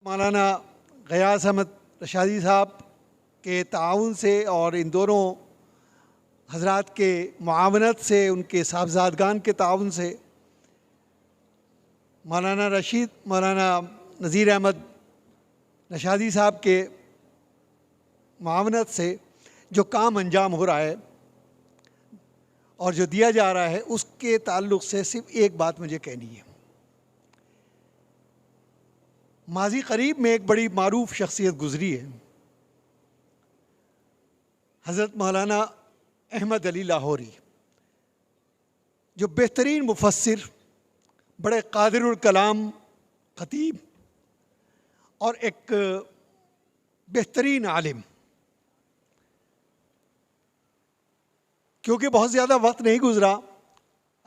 مولانا غیاث احمد رشادی صاحب کے تعاون سے اور ان دونوں حضرات کے معاونت سے، ان کے صاحبزادگان کے تعاون سے، مولانا نذیر احمد رشادی صاحب کے معاونت سے جو کام انجام ہو رہا ہے اور جو دیا جا رہا ہے، اس کے تعلق سے صرف ایک بات مجھے کہنی ہے۔ ماضی قریب میں ایک بڑی معروف شخصیت گزری ہے، حضرت مولانا احمد علی لاہوری، جو بہترین مفسر، بڑے قادر الکلام خطیب اور ایک بہترین عالم۔ کیونکہ بہت زیادہ وقت نہیں گزرا،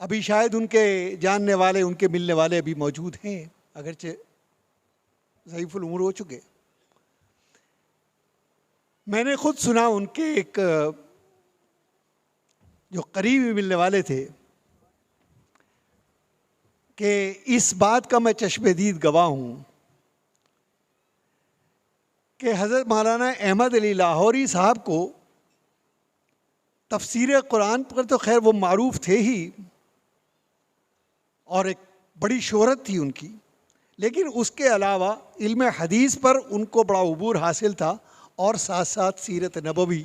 ابھی شاید ان کے جاننے والے، ان کے ملنے والے ابھی موجود ہیں، اگرچہ ضعیف العمر ہو چکے۔ میں نے خود سنا ان کے ایک جو قریبی ملنے والے تھے کہ اس بات کا میں چشم دید گواہ ہوں کہ حضرت مولانا احمد علی لاہوری صاحب کو تفسیر قرآن پر تو خیر وہ معروف تھے ہی اور ایک بڑی شہرت تھی ان کی، لیکن اس کے علاوہ علم حدیث پر ان کو بڑا عبور حاصل تھا، اور ساتھ ساتھ سیرت نبوی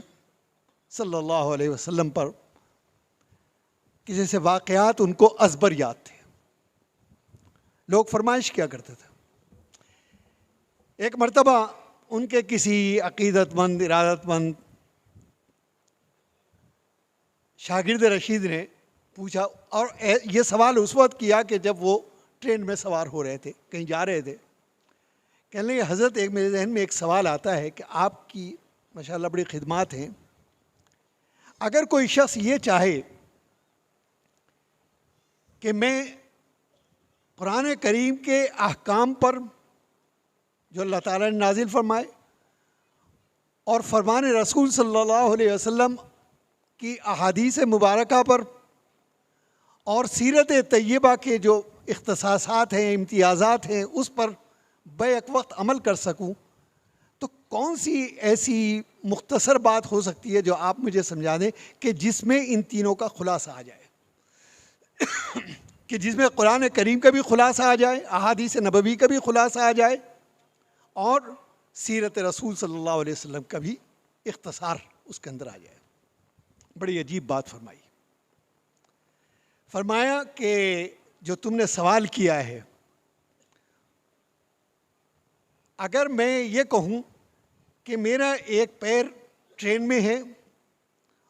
صلی اللہ علیہ وسلم پر کہ جیسے واقعات ان کو ازبر یاد تھے۔ لوگ فرمائش کیا کرتے تھے۔ ایک مرتبہ ان کے کسی عقیدت مند، ارادت مند شاگرد رشید نے پوچھا، اور یہ سوال اس وقت کیا کہ جب وہ ٹرین میں سوار ہو رہے تھے، کہیں جا رہے تھے۔ کہنے لگے حضرت ایک میرے ذہن میں ایک سوال آتا ہے کہ آپ کی ماشاءاللہ بڑی خدمات ہیں، اگر کوئی شخص یہ چاہے کہ میں قرآن کریم کے احکام پر جو اللہ تعالیٰ نے نازل فرمائے اور فرمان رسول صلی اللہ علیہ وسلم کی احادیث مبارکہ پر اور سیرت طیبہ کے جو اختصاصات ہیں، امتیازات ہیں، اس پر بیک وقت عمل کر سکوں، تو کون سی ایسی مختصر بات ہو سکتی ہے جو آپ مجھے سمجھا دیں کہ جس میں ان تینوں کا خلاصہ آ جائے، کہ جس میں قرآن کریم کا بھی خلاصہ آ جائے، احادیث نبوی کا بھی خلاصہ آ جائے، اور سیرت رسول صلی اللہ علیہ وسلم کا بھی اختصار اس کے اندر آ جائے۔ بڑی عجیب بات فرمائی۔ فرمایا کہ جو تم نے سوال کیا ہے، اگر میں یہ کہوں کہ میرا ایک پیر ٹرین میں ہے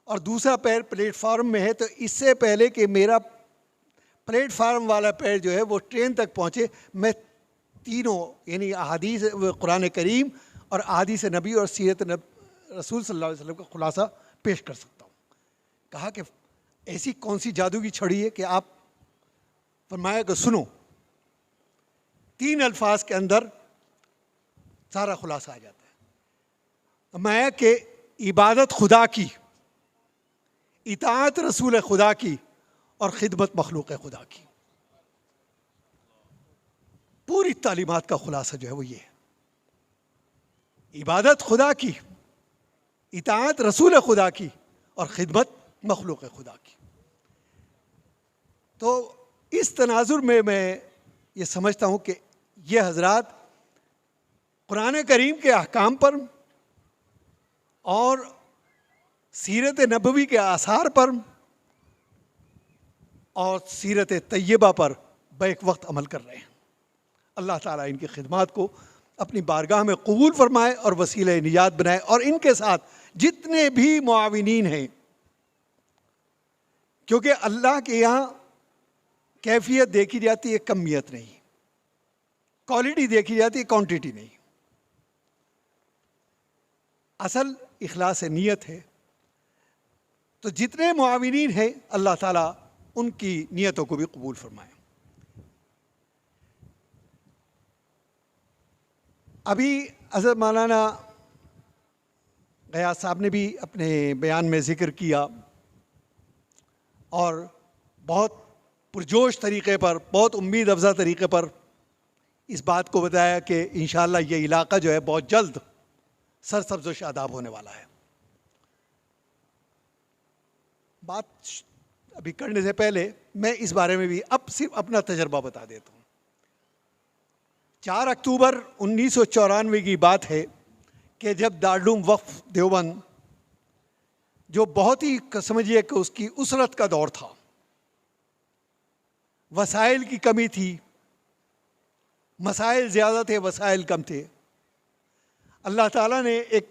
اور دوسرا پیر پلیٹ فارم میں ہے، تو اس سے پہلے کہ میرا پلیٹ فارم والا پیر جو ہے وہ ٹرین تک پہنچے، میں تینوں یعنی احادیث قرآن کریم اور احادیث نبی اور سیرت رسول صلی اللہ علیہ وسلم کا خلاصہ پیش کر سکتا ہوں۔ کہا کہ ایسی کون سی جادو کی چھڑی ہے کہ آپ؟ فرمایا کہ سنو، 3 الفاظ کے اندر سارا خلاصہ آ جاتا ہے۔ فرمایا کہ عبادت خدا کی، اطاعت رسول خدا کی، اور خدمت مخلوق خدا کی۔ پوری تعلیمات کا خلاصہ جو ہے وہ یہ ہے، عبادت خدا کی، اطاعت رسول خدا کی، اور خدمت مخلوق خدا کی۔ تو اس تناظر میں یہ سمجھتا ہوں کہ یہ حضرات قرآن کریم کے احکام پر اور سیرت نبوی کے آثار پر اور سیرت طیبہ پر بیک وقت عمل کر رہے ہیں۔ اللہ تعالیٰ ان کی خدمات کو اپنی بارگاہ میں قبول فرمائے اور وسیلہ نجات بنائے، اور ان کے ساتھ جتنے بھی معاونین ہیں، کیونکہ اللہ کے یہاں کیفیت دیکھی جاتی ہے، کمیت نہیں، کوالٹی دیکھی جاتی ہے، کوانٹٹی نہیں۔ اصل اخلاص نیت ہے۔ تو جتنے معاونین ہیں اللہ تعالیٰ ان کی نیتوں کو بھی قبول فرمائے۔ ابھی حضرت مولانا غیاث صاحب نے بھی اپنے بیان میں ذکر کیا، اور بہت پرجوش طریقے پر، بہت امید افزا طریقے پر اس بات کو بتایا کہ انشاءاللہ یہ علاقہ جو ہے بہت جلد سرسبز و شاداب ہونے والا ہے. بات ابھی کرنے سے پہلے میں اس بارے میں بھی اب صرف اپنا تجربہ بتا دیتا ہوں. 4 اکتوبر 1994 کی بات ہے کہ جب دارالعلوم وقف دیوبند جو بہت ہی سمجھیے کہ اس کی اسرت کا دور تھا، وسائل کی کمی تھی، مسائل زیادہ تھے، وسائل کم تھے. اللہ تعالیٰ نے ایک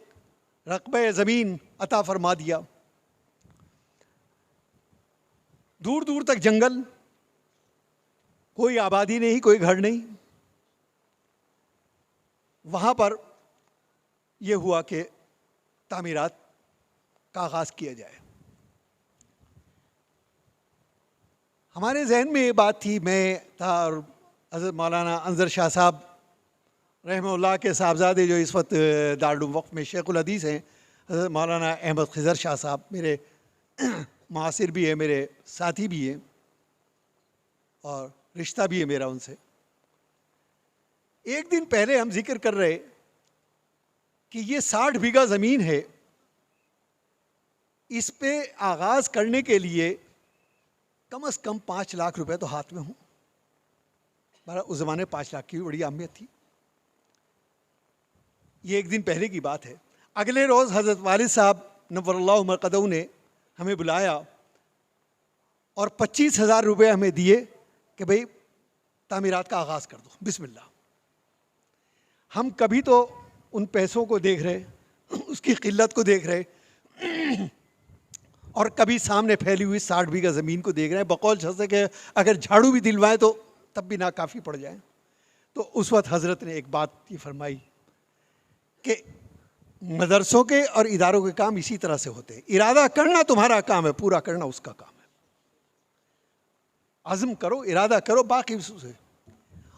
رقبہ زمین عطا فرما دیا. دور دور تک جنگل، کوئی آبادی نہیں، کوئی گھر نہیں. وہاں پر یہ ہوا کہ تعمیرات کا آغاز کیا جائے. ہمارے ذہن میں یہ بات تھی، میں تھا اور حضرت مولانا انظر شاہ صاحب رحمہ اللہ کے صاحبزادے جو اس وقت دارالعلوم وقف میں شیخ الحدیث ہیں، حضرت مولانا احمد خضر شاہ صاحب میرے معاصر بھی ہیں، میرے ساتھی بھی ہیں اور رشتہ بھی ہے میرا ان سے. ایک دن پہلے ہم ذکر کر رہے کہ یہ 60 بیگھہ زمین ہے، اس پہ آغاز کرنے کے لیے کم از کم 5 لاکھ روپے تو ہاتھ میں ہوں. اس زمانے 5 لاکھ کی بڑی اہمیت تھی. یہ ایک دن پہلے کی بات ہے. اگلے روز حضرت والد صاحب نور اللہ مرقدہ نے ہمیں بلایا اور 25,000 روپے ہمیں دیے کہ بھئی تعمیرات کا آغاز کر دو، بسم اللہ. ہم کبھی تو ان پیسوں کو دیکھ رہے، اس کی قلت کو دیکھ رہے، اور کبھی سامنے پھیلی ہوئی 60 بیگھہ زمین کو دیکھ رہے ہیں. بقول سے کہ اگر جھاڑو بھی دلوائیں تو تب بھی ناکافی پڑ جائیں. تو اس وقت حضرت نے ایک بات یہ فرمائی کہ مدرسوں کے اور اداروں کے کام اسی طرح سے ہوتے ہیں. ارادہ کرنا تمہارا کام ہے، پورا کرنا اس کا کام ہے. عزم کرو، ارادہ کرو، باقی ہے.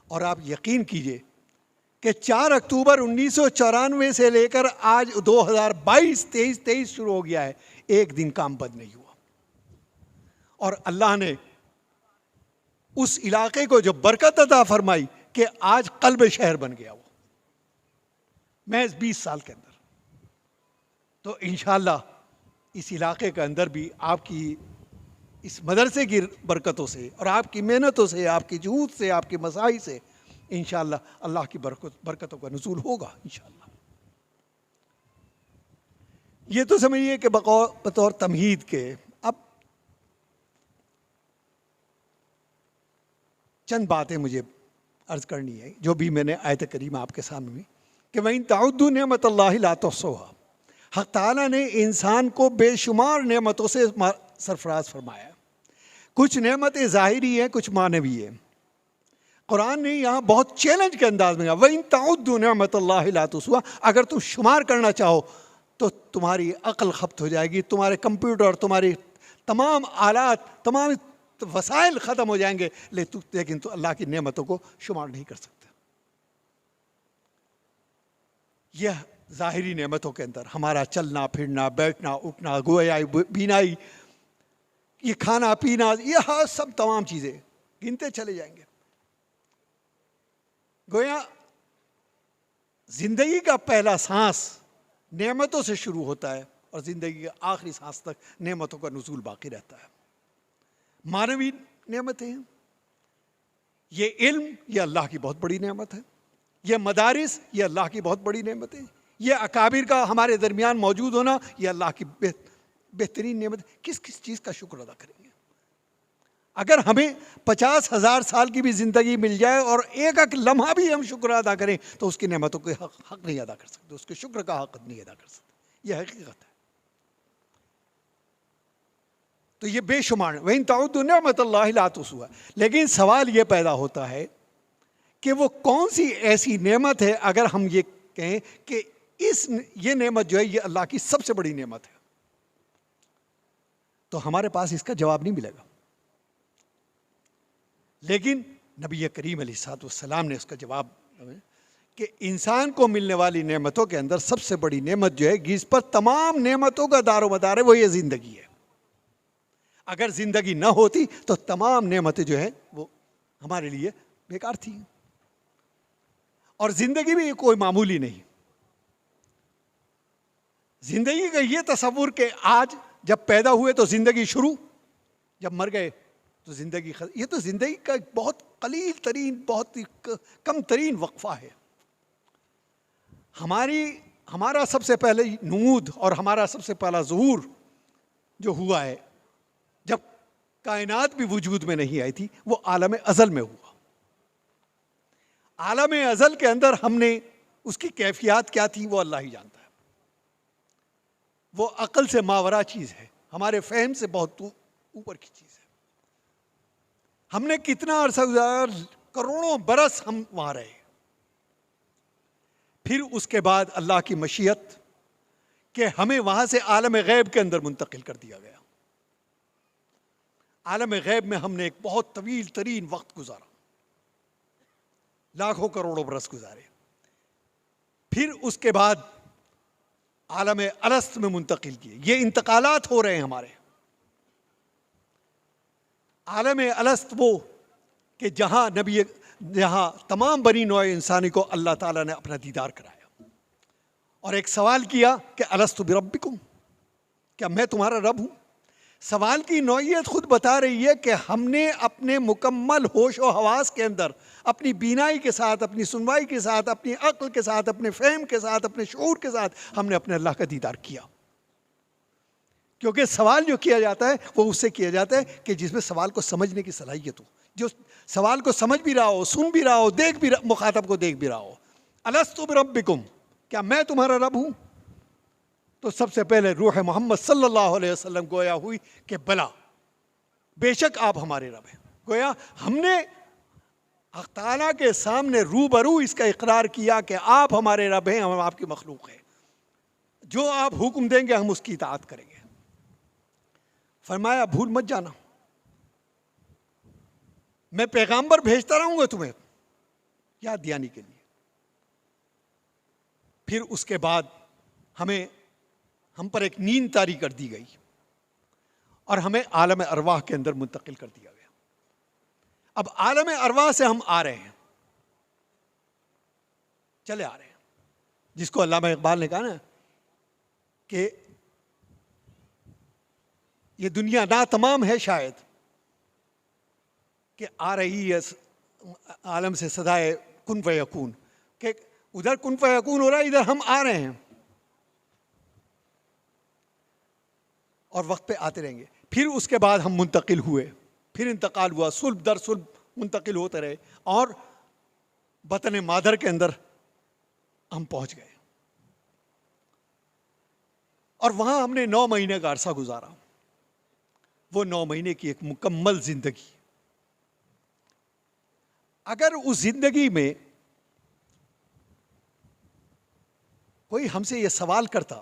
اور آپ یقین کیجئے کہ 4 اکتوبر 1994 سے لے کر آج 2022-23 شروع ہو گیا ہے، ایک دن کام بند نہیں ہوا. اور اللہ نے اس علاقے کو جو برکت عطا فرمائی کہ آج قلب شہر بن گیا وہ محض 20 سال کے اندر. تو انشاءاللہ اس علاقے کے اندر بھی آپ کی اس مدرسے کی برکتوں سے اور آپ کی محنتوں سے، آپ کی جہود سے، آپ کی مساعی سے انشاءاللہ اللہ کی برکتوں کا نزول ہوگا انشاءاللہ. یہ تو سمجھیے کہ بطور تمہید کے. اب چند باتیں مجھے عرض کرنی ہے جو بھی میں نے آیت کریمہ آپ کے سامنے میں کہ وَإِن تَعُدُّوا نِعْمَتَ اللَّهِ لَا تُحْصُوهَا. حق تعالیٰ نے انسان کو بے شمار نعمتوں سے سرفراز فرمایا. کچھ نعمتیں ظاہری ہیں، کچھ معنوی ہیں. قرآن نے یہاں بہت چیلنج کے انداز میں کہا وَإِن تَعُدُّوا نِعْمَتَ اللَّهِ لَا تُحْصُوهَا. اگر تم شمار کرنا چاہو تو تمہاری عقل خپت ہو جائے گی، تمہارے کمپیوٹر، تمہاری تمام آلات، تمام وسائل ختم ہو جائیں گے، لیکن تو اللہ کی نعمتوں کو شمار نہیں کر سکتے. یہ ظاہری نعمتوں کے اندر ہمارا چلنا پھرنا، بیٹھنا اٹھنا، گویا بینائی، یہ کھانا پینا، یہ سب تمام چیزیں گنتے چلے جائیں گے. گویا زندگی کا پہلا سانس نعمتوں سے شروع ہوتا ہے اور زندگی کے آخری سانس تک نعمتوں کا نزول باقی رہتا ہے. معنوی نعمتیں ہیں، یہ علم، یہ اللہ کی بہت بڑی نعمت ہے. یہ مدارس، یہ اللہ کی بہت بڑی نعمت ہے. یہ اکابر کا ہمارے درمیان موجود ہونا، یہ اللہ کی بہترین نعمت ہے. کس کس چیز کا شکر ادا کریں گے؟ اگر ہمیں 50,000 سال کی بھی زندگی مل جائے اور ایک لمحہ بھی ہم شکر ادا کریں تو اس کی نعمتوں کے حق نہیں ادا کر سکتے، اس کے شکر کا حق نہیں ادا کر سکتے. یہ حقیقت ہے. تو یہ بے شمار وَإِن تَعُدُّوا نِعْمَتَ اللَّهِ لَا تُحْصُوهَا. لیکن سوال یہ پیدا ہوتا ہے کہ وہ کون سی ایسی نعمت ہے اگر ہم یہ کہیں کہ یہ نعمت جو ہے یہ اللہ کی سب سے بڑی نعمت ہے، تو ہمارے پاس اس کا جواب نہیں ملے گا. لیکن نبی کریم علیہ الصلوۃ والسلام نے اس کا جواب کہ انسان کو ملنے والی نعمتوں کے اندر سب سے بڑی نعمت جو ہے جس پر تمام نعمتوں کا دار و مدار ہے وہ یہ زندگی ہے. اگر زندگی نہ ہوتی تو تمام نعمتیں جو ہیں وہ ہمارے لیے بیکار تھیں. اور زندگی بھی کوئی معمولی نہیں. زندگی کا یہ تصور کہ آج جب پیدا ہوئے تو زندگی شروع, جب مر گئے تو زندگی یہ تو زندگی کا ایک بہت قلیل ترین, بہت کم ترین وقفہ ہے. ہمارا سب سے پہلے نمود اور ہمارا سب سے پہلا ظہور جو ہوا ہے جب کائنات بھی وجود میں نہیں آئی تھی, وہ عالم ازل میں ہوا. عالم ازل کے اندر ہم نے اس کی کیفیات کیا تھی وہ اللہ ہی جانتا ہے. وہ عقل سے ماورا چیز ہے, ہمارے فہم سے بہت اوپر کی چیز ہے. ہم نے کتنا عرصہ گزارا, کروڑوں برس ہم وہاں رہے. پھر اس کے بعد اللہ کی مشیت کہ ہمیں وہاں سے عالم غیب کے اندر منتقل کر دیا گیا. عالم غیب میں ہم نے ایک بہت طویل ترین وقت گزارا, لاکھوں کروڑوں برس گزارے. پھر اس کے بعد عالم الست میں منتقل کیے. یہ انتقالات ہو رہے ہیں ہمارے. عالم الست وہ کہ جہاں تمام بنی نوع انسانی کو اللہ تعالیٰ نے اپنا دیدار کرایا اور ایک سوال کیا کہ الست بربکم, کیا میں تمہارا رب ہوں. سوال کی نوعیت خود بتا رہی ہے کہ ہم نے اپنے مکمل ہوش و حواس کے اندر اپنی بینائی کے ساتھ, اپنی سنوائی کے ساتھ, اپنی عقل کے ساتھ, اپنے فہم کے ساتھ, اپنے شعور کے ساتھ ہم نے اپنے اللہ کا دیدار کیا. کیونکہ سوال جو کیا جاتا ہے وہ اس سے کیا جاتا ہے کہ جس میں سوال کو سمجھنے کی صلاحیت ہو, جو سوال کو سمجھ بھی رہا ہو, سن بھی رہا ہو, دیکھ بھی مخاطب کو دیکھ بھی رہا ہو. الست بربکم, کیا میں تمہارا رب ہوں. تو سب سے پہلے روح محمد صلی اللہ علیہ وسلم گویا ہوئی کہ بلا, بے شک آپ ہمارے رب ہیں. گویا ہم نے حق تعالیٰ کے سامنے روبرو اس کا اقرار کیا کہ آپ ہمارے رب ہیں, ہم آپ کی مخلوق ہیں, جو آپ حکم دیں گے ہم اس کی اطاعت کریں گے. فرمایا بھول مت جانا, میں پیغامبر بھیجتا رہوں گا تمہیں یاد دلانے کے لیے. پھر اس کے بعد ہم پر ایک نیند طاری کر دی گئی اور ہمیں عالم ارواح کے اندر منتقل کر دیا گیا. اب عالم ارواح سے ہم آ رہے ہیں, چلے آ رہے ہیں, جس کو علامہ اقبال نے کہا نا کہ یہ دنیا ناتمام ہے شاید کہ آ رہی ہے عالم سے صدائے کن فیکون, کہ ادھر کن فیکون ہو رہا ہے, ادھر ہم آ رہے ہیں اور وقت پہ آتے رہیں گے. پھر اس کے بعد ہم منتقل ہوئے, پھر انتقال ہوا, صلب در صلب منتقل ہوتے رہے اور بطن مادر کے اندر ہم پہنچ گئے. اور وہاں ہم نے 9 مہینے کا عرصہ گزارا. وہ 9 مہینے کی ایک مکمل زندگی. اگر اس زندگی میں کوئی ہم سے یہ سوال کرتا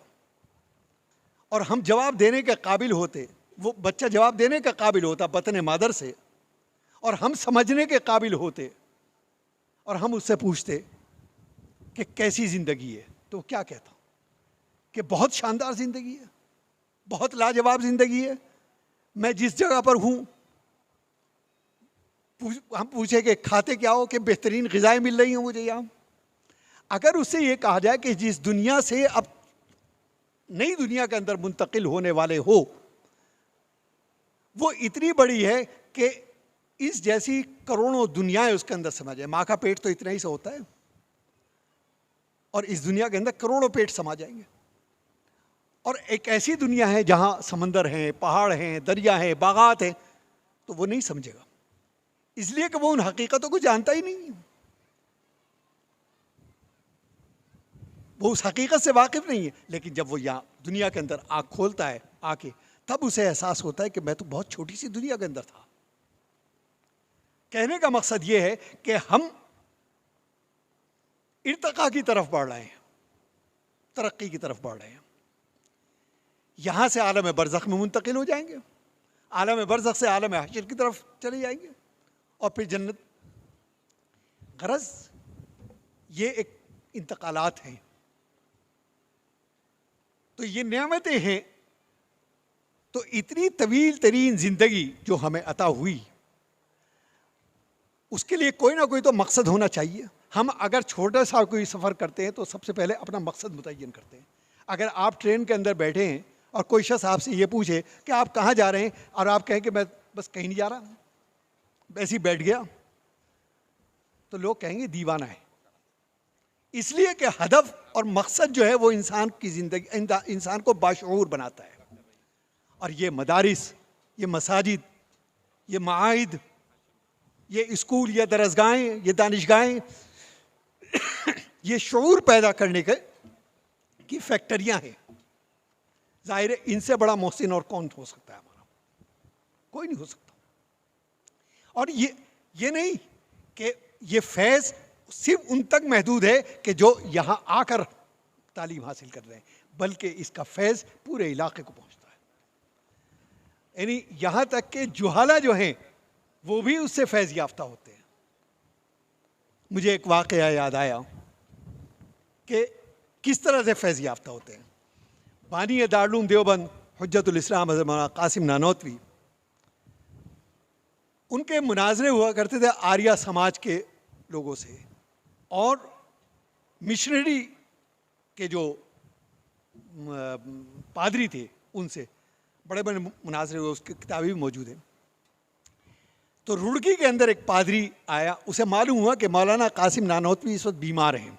اور ہم جواب دینے کے قابل ہوتے, وہ بچہ جواب دینے کا قابل ہوتا بطن مادر سے, اور ہم سمجھنے کے قابل ہوتے اور ہم اس سے پوچھتے کہ کیسی زندگی ہے, تو کیا کہتا کہ بہت شاندار زندگی ہے, بہت لاجواب زندگی ہے, میں جس جگہ پر ہوں. ہم پوچھے کہ کھاتے کیا ہو, کہ بہترین غذائیں مل رہی ہیں مجھے یہاں. اگر اس سے یہ کہا جائے کہ جس دنیا سے اب نئی دنیا کے اندر منتقل ہونے والے ہو وہ اتنی بڑی ہے کہ اس جیسی کروڑوں دنیایں اس کے اندر سما جائے. ماں کا پیٹ تو اتنا ہی سے ہوتا ہے اور اس دنیا کے اندر کروڑوں پیٹ سما جائیں گے. اور ایک ایسی دنیا ہے جہاں سمندر ہیں, پہاڑ ہیں, دریا ہیں, باغات ہیں, تو وہ نہیں سمجھے گا, اس لیے کہ وہ ان حقیقتوں کو جانتا ہی نہیں. وہ اس حقیقت سے واقف نہیں ہے. لیکن جب وہ یہاں دنیا کے اندر آنکھ کھولتا ہے آ کے, تب اسے احساس ہوتا ہے کہ میں تو بہت چھوٹی سی دنیا کے اندر تھا. کہنے کا مقصد یہ ہے کہ ہم ارتقاء کی طرف بڑھ رہے ہیں, ترقی کی طرف بڑھ رہے ہیں. یہاں سے عالم برزخ میں منتقل ہو جائیں گے, عالم برزخ سے عالم حشر کی طرف چلے جائیں گے اور پھر جنت. غرض یہ ایک انتقالات ہیں. تو یہ نعمتیں ہیں. تو اتنی طویل ترین زندگی جو ہمیں عطا ہوئی, اس کے لیے کوئی نہ کوئی تو مقصد ہونا چاہیے. ہم اگر چھوٹا سا کوئی سفر کرتے ہیں تو سب سے پہلے اپنا مقصد متعین کرتے ہیں. اگر آپ ٹرین کے اندر بیٹھے ہیں اور کوئی شخص آپ سے یہ پوچھے کہ آپ کہاں جا رہے ہیں اور آپ کہیں کہ میں بس کہیں نہیں جا رہا, ایسے ہی بیٹھ گیا, تو لوگ کہیں گے دیوانہ ہے. اس لیے کہ ہدف اور مقصد جو ہے وہ انسان کی زندگی, انسان کو باشعور بناتا ہے. اور یہ مدارس, یہ مساجد, یہ معاہد, یہ اسکول, یہ درسگاہیں, یہ دانشگاہیں, یہ شعور پیدا کرنے کی فیکٹریاں ہیں. ظاہر ہے ان سے بڑا محسن اور کون ہو سکتا ہے ہمارا؟ کوئی نہیں ہو سکتا. اور یہ نہیں کہ یہ فیض صرف ان تک محدود ہے کہ جو یہاں آ کر تعلیم حاصل کر رہے ہیں, بلکہ اس کا فیض پورے علاقے کو پہنچتا ہے. یعنی یہاں تک کہ جہالہ جو ہیں وہ بھی اس سے فیض یافتہ ہوتے ہیں. مجھے ایک واقعہ یاد آیا کہ کس طرح سے فیض یافتہ ہوتے ہیں. بانی دارالعلوم دیوبند حجت الاسلام حضرت مولانا قاسم نانوتوی, ان کے مناظرے ہوا کرتے تھے آریہ سماج کے لوگوں سے اور مشنری کے جو پادری تھے ان سے. بڑے بڑے مناظرے ہوئے, اس کی کتابیں بھی موجود ہیں. تو رڑکی کے اندر ایک پادری آیا, اسے معلوم ہوا کہ مولانا قاسم نانوتوی اس وقت بیمار ہیں.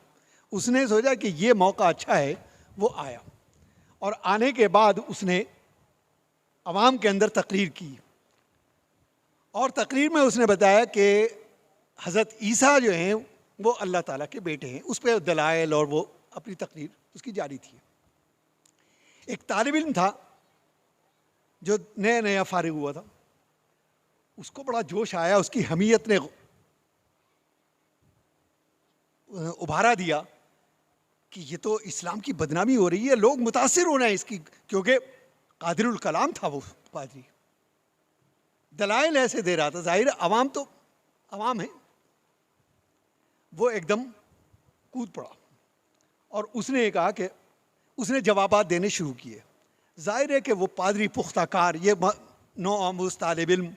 اس نے سوچا کہ یہ موقع اچھا ہے, وہ آیا اور آنے کے بعد اس نے عوام کے اندر تقریر کی, اور تقریر میں اس نے بتایا کہ حضرت عیسیٰ جو ہیں وہ اللہ تعالیٰ کے بیٹے ہیں. اس پہ دلائل اور وہ اپنی تقریر اس کی جاری تھی. ایک طالب علم تھا جو نیا نیا فارغ ہوا تھا, اس کو بڑا جوش آیا, اس کی حمیت نے ابھارا دیا کہ یہ تو اسلام کی بدنامی ہو رہی ہے, لوگ متاثر ہونا ہے اس کی, کیونکہ قادر الکلام تھا وہ پادری, دلائل ایسے دے رہا تھا. ظاہر عوام تو عوام ہے. وہ ایک دم کود پڑا اور اس نے کہا کہ اس نے جوابات دینے شروع کیے. ظاہر ہے کہ وہ پادری پختہ کار, یہ نو آموز طالب علم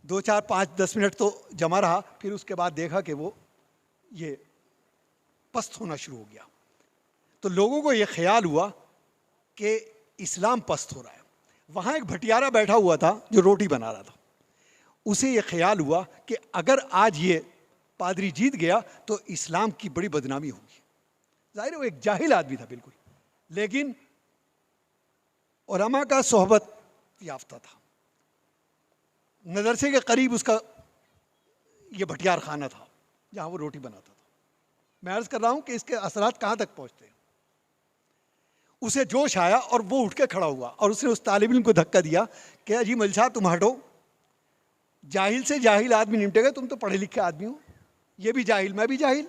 2 4 5 10 منٹ تو جمع رہا, پھر اس کے بعد دیکھا کہ وہ یہ پست ہونا شروع ہو گیا. تو لوگوں کو یہ خیال ہوا کہ اسلام پست ہو رہا ہے. وہاں ایک بھٹیارا بیٹھا ہوا تھا جو روٹی بنا رہا تھا, اسے یہ خیال ہوا کہ اگر آج یہ پادری جیت گیا تو اسلام کی بڑی بدنامی ہوگی. ظاہر ہے وہ ایک جاہل آدمی تھا بالکل, لیکن علماء کا صحبت یافتہ تھا. مدرسے کے قریب اس کا یہ بھٹیار خانہ تھا جہاں وہ روٹی بناتا تھا. میں عرض کر رہا ہوں کہ اس کے اثرات کہاں تک پہنچتے ہیں. اسے جوش آیا اور وہ اٹھ کے کھڑا ہوا اور اس نے اس طالب علم کو دھکا دیا کہ جی مل صاحب تم ہٹو, جاہل سے جاہل آدمی نمٹے گا, تم تو پڑھے لکھے آدمی ہو, یہ بھی جاہل میں بھی جاہل.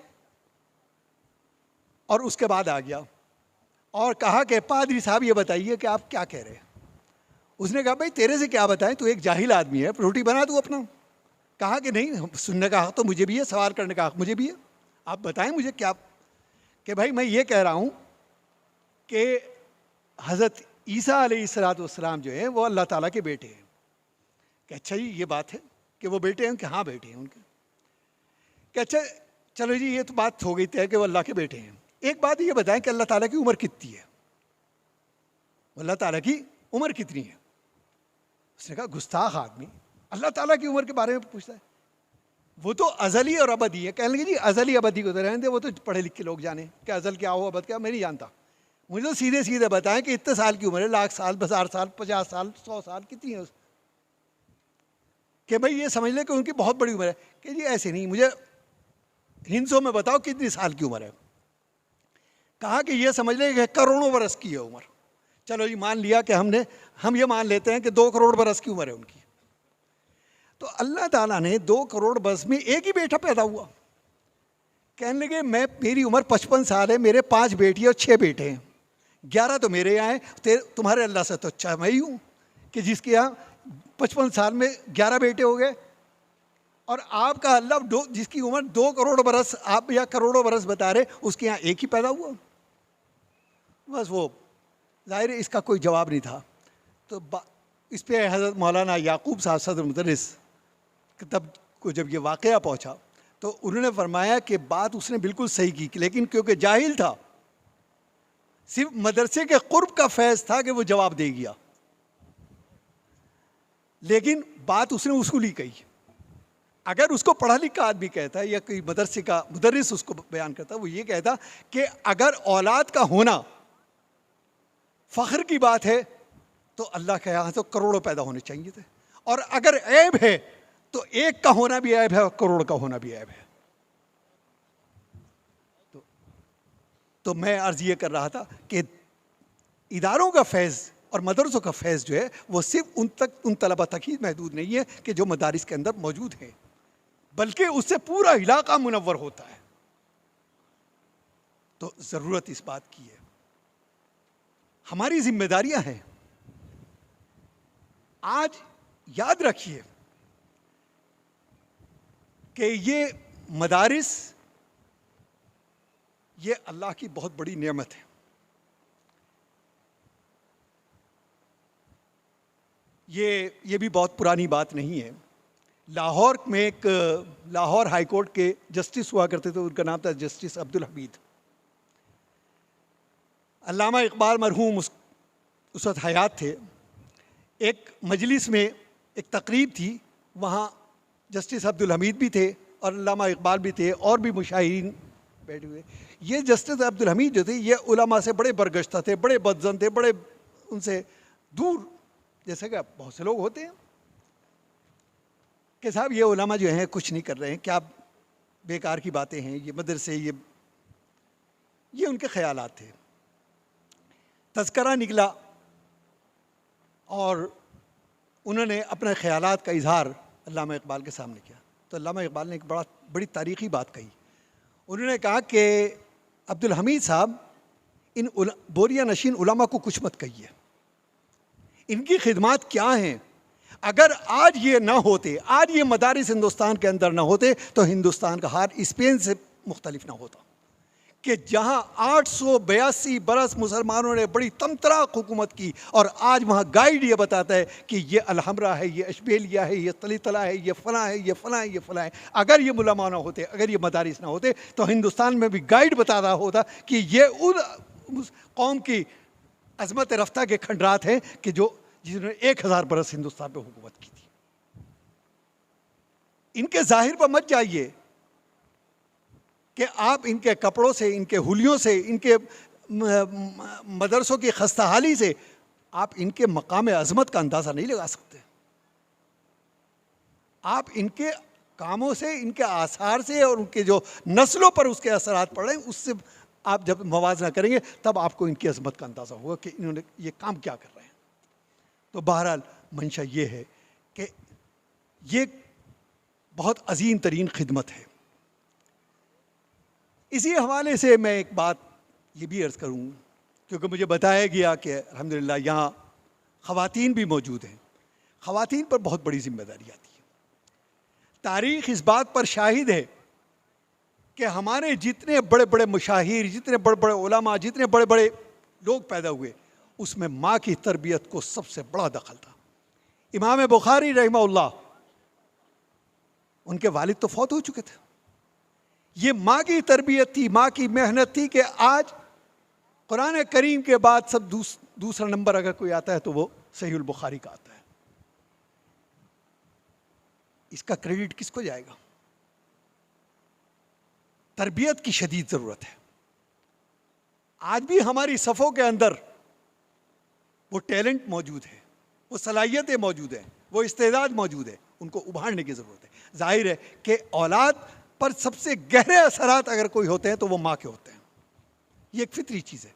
اور اس کے بعد آ گیا اور کہا کہ پادری صاحب یہ بتائیے کہ آپ کیا کہہ رہے ہیں. اس نے کہا بھائی تیرے سے کیا بتائیں, تو ایک جاہل آدمی ہے, روٹی بنا تو اپنا. کہا کہ نہیں, سننے کا حق تو مجھے بھی ہے, سوال کرنے کا حق مجھے بھی ہے, آپ بتائیں مجھے کیا. کہ بھائی میں یہ کہہ رہا ہوں کہ حضرت عیسیٰ علیہ السلام جو ہیں وہ اللہ تعالیٰ کے بیٹے ہیں. کہ اچھا جی یہ بات ہے کہ وہ بیٹے ہیں, کہ ہاں بیٹے ہیں ان کے. کہ اچھا چلو جی یہ تو بات ہو گئی طے کہ وہ اللہ کے بیٹے ہیں. ایک بات یہ بتائیں کہ اللہ تعالیٰ کی عمر کتنی ہے, اللہ تعالیٰ کی عمر کتنی ہے. اس نے کہا گستاخ آدمی اللہ تعالیٰ کی عمر کے بارے میں پوچھتا ہے, وہ تو ازلی اور ابدی ہے. کہنے لگے جی ازلی ابدی کو تو رہنے دے, وہ تو پڑھے لکھے لوگ جانے کہ ازل کیا ہو ابد کیا, میں نہیں جانتا. مجھے تو سیدھے سیدھے بتائیں کہ اتنے سال کی عمر ہے, 1,00,000 سال 1000 سال 50 سال 100 سال کتنی ہے. کہ بھائی یہ سمجھ لیں کہ ان کی بہت بڑی عمر ہے. کہ جی ایسے نہیں, مجھے ہندسوں میں بتاؤ کتنی سال کی عمر ہے. کہا کہ یہ سمجھ لیں کہ کروڑوں برس کی ہے عمر. چلو جی مان لیا کہ ہم یہ مان لیتے ہیں کہ 2 کروڑ برس کی عمر ہے ان کی. تو اللہ تعالیٰ نے 2 کروڑ برس میں ایک ہی بیٹا پیدا ہوا. کہنے لگے میری عمر 55 سال ہے, میرے 5 بیٹی اور 6 بیٹے ہیں, 11 تو میرے یہاں ہیں, تمہارے اللہ سے تو اچھا میں ہی ہوں کہ جس کے یہاں 55 سال میں 11 بیٹے ہو گئے. اور آپ کا اللہ جس کی عمر 2 کروڑ برس آپ یا کروڑوں برس بتا رہے, اس کے یہاں ایک ہی پیدا ہوا. بس وہ ظاہر اس کا کوئی جواب نہیں تھا. تو اس پہ حضرت مولانا یعقوب صاحب صدر مدرس تب کو جب یہ واقعہ پہنچا تو انہوں نے فرمایا کہ بات اس نے بالکل صحیح کی، لیکن کیونکہ جاہل تھا، صرف مدرسے کے قرب کا فیض تھا کہ وہ جواب دے گیا، لیکن بات اس نے اصولی کہی۔ اگر اس کو پڑھا لکھا آدمی کہتا ہے یا کوئی مدرسے کا مدرس اس کو بیان کرتا، وہ یہ کہتا کہ اگر اولاد کا ہونا فخر کی بات ہے تو اللہ کے یہاں تو کروڑوں پیدا ہونے چاہیے تھے، اور اگر عیب ہے تو ایک کا ہونا بھی عیب ہے اور کروڑ کا ہونا بھی عیب ہے۔ تو میں عرض یہ کر رہا تھا کہ اداروں کا فیض اور مدرسوں کا فیض جو ہے وہ صرف ان طلبہ تک ہی محدود نہیں ہے کہ جو مدارس کے اندر موجود ہیں، بلکہ اس سے پورا علاقہ منور ہوتا ہے۔ تو ضرورت اس بات کی ہے، ہماری ذمہ داریاں ہیں۔ آج یاد رکھیے کہ یہ مدارس یہ اللہ کی بہت بڑی نعمت ہے۔ یہ بھی بہت پرانی بات نہیں ہے۔ لاہور میں ایک لاہور ہائی کورٹ کے جسٹس ہوا کرتے تھے، ان کا نام تھا جسٹس عبدالحمید۔ علامہ اقبال مرحوم اس وقت حیات تھے۔ ایک مجلس میں ایک تقریب تھی، وہاں جسٹس عبدالحمید بھی تھے اور علامہ اقبال بھی تھے اور بھی مشاہرین بیٹھے ہوئے۔ یہ جسٹس عبدالحمید جو تھے یہ علماء سے بڑے برگشتہ تھے، بڑے بدظن تھے، بڑے ان سے دور، جیسے کہ بہت سے لوگ ہوتے ہیں کہ صاحب یہ علماء جو ہیں کچھ نہیں کر رہے ہیں، کیا بیکار کی باتیں ہیں، یہ مدرسے، یہ ان کے خیالات تھے۔ تذکرہ نکلا اور انہوں نے اپنے خیالات کا اظہار علامہ اقبال کے سامنے کیا، تو علامہ اقبال نے ایک بڑی تاریخی بات کہی۔ انہوں نے کہا کہ عبدالحمید صاحب، ان بوریا نشین علماء کو کچھ مت کہیے، ان کی خدمات کیا ہیں، اگر آج یہ نہ ہوتے، آج یہ مدارس ہندوستان کے اندر نہ ہوتے تو ہندوستان کا حال اسپین سے مختلف نہ ہوتا، کہ جہاں 882 برس مسلمانوں نے بڑی تمتراک حکومت کی، اور آج وہاں گائیڈ یہ بتاتا ہے کہ یہ الحمرا ہے، یہ اشبیلیہ ہے، یہ طلیطلہ ہے، یہ فلاں ہے، یہ فلاں ہے، یہ فلاں ہے۔ اگر یہ علماء نہ ہوتے، اگر یہ مدارس نہ ہوتے تو ہندوستان میں بھی گائیڈ بتا رہا ہوتا کہ یہ ان قوم کی عظمت رفتہ کے کھنڈرات ہیں کہ جنہوں نے 1000 برس ہندوستان پہ حکومت کی تھی۔ ان کے ظاہر پر مت جائیے کہ آپ ان کے کپڑوں سے، ان کے حلیوں سے، ان کے مدرسوں کی خستہ حالی سے آپ ان کے مقام عظمت کا اندازہ نہیں لگا سکتے۔ آپ ان کے کاموں سے، ان کے آثار سے اور ان کے جو نسلوں پر اس کے اثرات پڑ رہے ہیں، اس سے آپ جب موازنہ کریں گے تب آپ کو ان کی عظمت کا اندازہ ہوگا کہ انہوں نے یہ کام کیا کر رہے ہیں۔ تو بہرحال منشا یہ ہے کہ یہ بہت عظیم ترین خدمت ہے۔ اسی حوالے سے میں ایک بات یہ بھی عرض کروں، کیونکہ مجھے بتایا گیا کہ الحمدللہ یہاں خواتین بھی موجود ہیں، خواتین پر بہت بڑی ذمہ داری آتی ہے۔ تاریخ اس بات پر شاہد ہے کہ ہمارے جتنے بڑے بڑے مشاہیر، جتنے بڑے بڑے علماء، جتنے بڑے بڑے لوگ پیدا ہوئے، اس میں ماں کی تربیت کو سب سے بڑا دخل تھا۔ امام بخاری رحمہ اللہ، ان کے والد تو فوت ہو چکے تھے، یہ ماں کی تربیت تھی، ماں کی محنت تھی کہ آج قرآن کریم کے بعد سب دوسرا نمبر اگر کوئی آتا ہے تو وہ صحیح البخاری کا آتا ہے۔ اس کا کریڈٹ کس کو جائے گا؟ تربیت کی شدید ضرورت ہے۔ آج بھی ہماری صفوں کے اندر وہ ٹیلنٹ موجود ہے، وہ صلاحیتیں موجود ہیں، وہ استعداد موجود ہے، ان کو ابھارنے کی ضرورت ہے۔ ظاہر ہے کہ اولاد پر سب سے گہرے اثرات اگر کوئی ہوتے ہیں تو وہ ماں کے ہوتے ہیں، یہ ایک فطری چیز ہے۔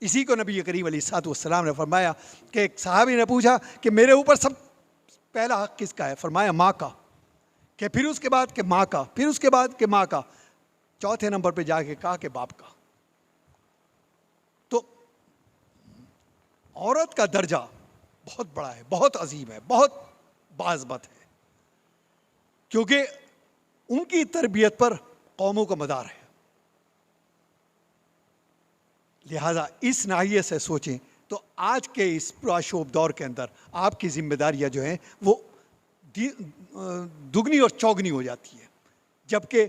اسی کو نبی کریم علیہ الصلوۃ والسلام نے فرمایا کہ ایک صحابی نے پوچھا کہ میرے اوپر سب پہلا حق کس کا ہے؟ فرمایا ماں کا، کہ پھر اس کے بعد کہ ماں کا، پھر اس کے بعد کہ ماں کا، چوتھے نمبر پہ جا کے کہا کہ باپ کا۔ تو عورت کا درجہ بہت بڑا ہے، بہت عظیم ہے، بہت باعزت ہے، کیونکہ ان کی تربیت پر قوموں کا مدار ہے۔ لہذا اس ناحیے سے سوچیں تو آج کے اس پرآشوب دور کے اندر آپ کی ذمہ داریاں جو ہیں وہ دگنی اور چوگنی ہو جاتی ہے، جبکہ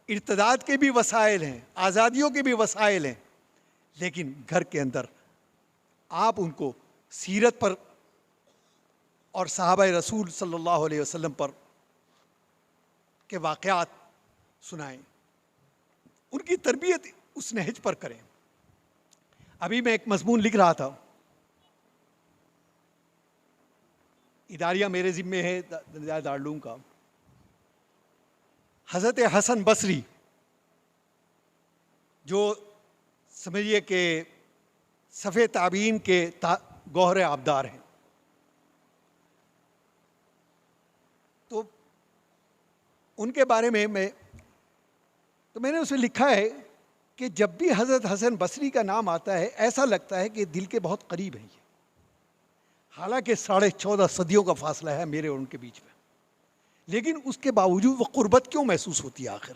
ارتداد کے بھی وسائل ہیں، آزادیوں کے بھی وسائل ہیں، لیکن گھر کے اندر آپ ان کو سیرت پر اور صحابہ رسول صلی اللہ علیہ وسلم پر کے واقعات سنائیں، ان کی تربیت اس نہج پر کریں۔ ابھی میں ایک مضمون لکھ رہا تھا، اداریہ میرے ذمے ہے دارالعلوم کا، حضرت حسن بصری جو سمجھیے کہ صفِ تابعین کے گوہر آبدار ہیں، تو ان کے بارے میں میں نے اس میں لکھا ہے کہ جب بھی حضرت حسن بصری کا نام آتا ہے ایسا لگتا ہے کہ دل کے بہت قریب ہیں یہ، حالانکہ 14.5 صدیوں کا فاصلہ ہے میرے اور ان کے بیچ میں، لیکن اس کے باوجود وہ قربت کیوں محسوس ہوتی ہے آخر؟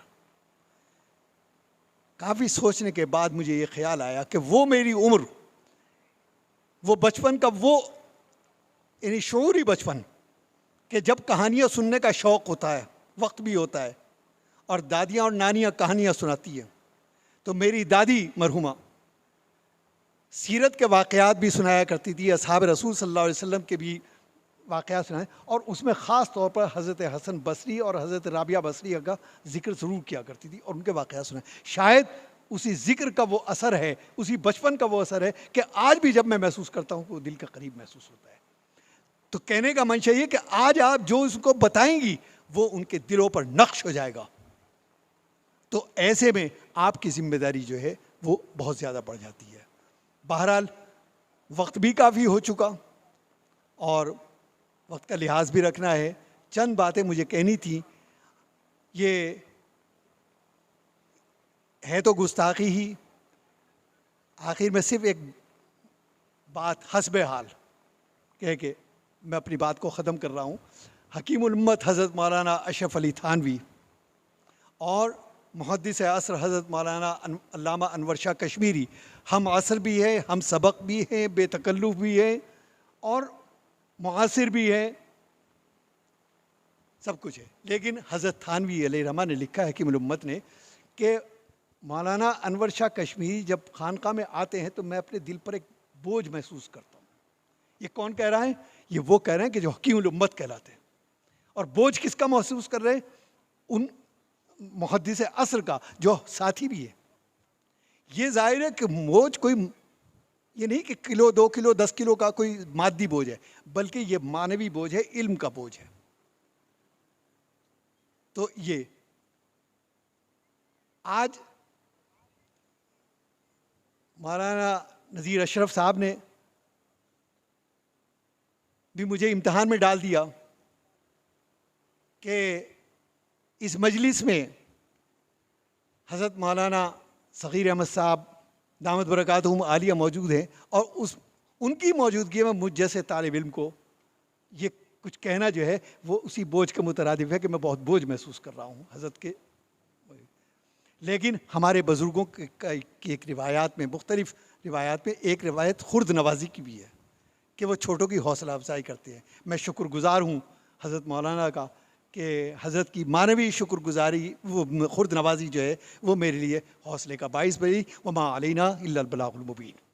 کافی سوچنے کے بعد مجھے یہ خیال آیا کہ وہ میری عمر، وہ بچپن کا وہ یعنی شعوری بچپن کہ جب کہانیاں سننے کا شوق ہوتا ہے، وقت بھی ہوتا ہے، اور دادیاں اور نانیاں کہانیاں سناتی ہیں، تو میری دادی مرحومہ سیرت کے واقعات بھی سنایا کرتی تھی، اصحاب رسول صلی اللہ علیہ وسلم کے بھی واقعات سنائے، اور اس میں خاص طور پر حضرت حسن بصری اور حضرت رابعہ بصری کا ذکر ضرور کیا کرتی تھی، اور ان کے واقعات سنائے۔ شاید اسی ذکر کا وہ اثر ہے، اسی بچپن کا وہ اثر ہے کہ آج بھی جب میں محسوس کرتا ہوں وہ دل کا قریب محسوس ہوتا ہے۔ تو کہنے کا منشا یہ کہ آج آپ جو اس کو بتائیں گی وہ ان کے دلوں پر نقش ہو جائے گا، تو ایسے میں آپ کی ذمہ داری جو ہے وہ بہت زیادہ بڑھ جاتی ہے۔ بہرحال وقت بھی کافی ہو چکا اور وقت کا لحاظ بھی رکھنا ہے، چند باتیں مجھے کہنی تھیں، یہ ہے تو گستاخی ہی، آخر میں صرف ایک بات حسب حال کہہ کے میں اپنی بات کو ختم کر رہا ہوں۔ حکیم الامت حضرت مولانا اشرف علی تھانوی اور محدث عصر حضرت مولانا علامہ انور شاہ کشمیری ہم عصر بھی ہیں، ہم سبق بھی ہیں، بے تکلف بھی ہیں اور معاصر بھی ہیں، سب کچھ ہے، لیکن حضرت تھانوی علیہ رحمہ نے لکھا ہے حکیم الامت نے کہ مولانا انور شاہ کشمیری جب خانقاہ میں آتے ہیں تو میں اپنے دل پر ایک بوجھ محسوس کرتا ہوں۔ یہ کون کہہ رہا ہے؟ یہ وہ کہہ رہے ہیں کہ جو حکیم الامت کہلاتے ہیں، اور بوجھ کس کا محسوس کر رہے ہیں؟ ان محدث عصر کا جو ساتھی بھی ہے۔ یہ ظاہر ہے کہ بوجھ کوئی یہ نہیں کہ کلو 2 کلو 10 کلو کا کوئی مادی بوجھ ہے، بلکہ یہ معنوی بوجھ ہے، علم کا بوجھ ہے۔ تو یہ آج مولانا نذیر اشرف صاحب نے بھی مجھے امتحان میں ڈال دیا کہ اس مجلس میں حضرت مولانا صغیر احمد صاحب دامت برکاتہم عالیہ موجود ہیں، اور ان کی موجودگی میں مجھ جیسے طالب علم کو یہ کچھ کہنا جو ہے وہ اسی بوجھ کے مترادف ہے کہ میں بہت بوجھ محسوس کر رہا ہوں حضرت کے۔ لیکن ہمارے بزرگوں کی ایک روایات میں، مختلف روایات میں، ایک روایت خرد نوازی کی بھی ہے کہ وہ چھوٹوں کی حوصلہ افزائی کرتے ہیں۔ میں شکر گزار ہوں حضرت مولانا کا کہ حضرت کی معنوی شکر گزاری، وہ خرد نوازی جو ہے وہ میرے لیے حوصلے کا باعث بنی۔ وما علینا الا البلاغ المبین۔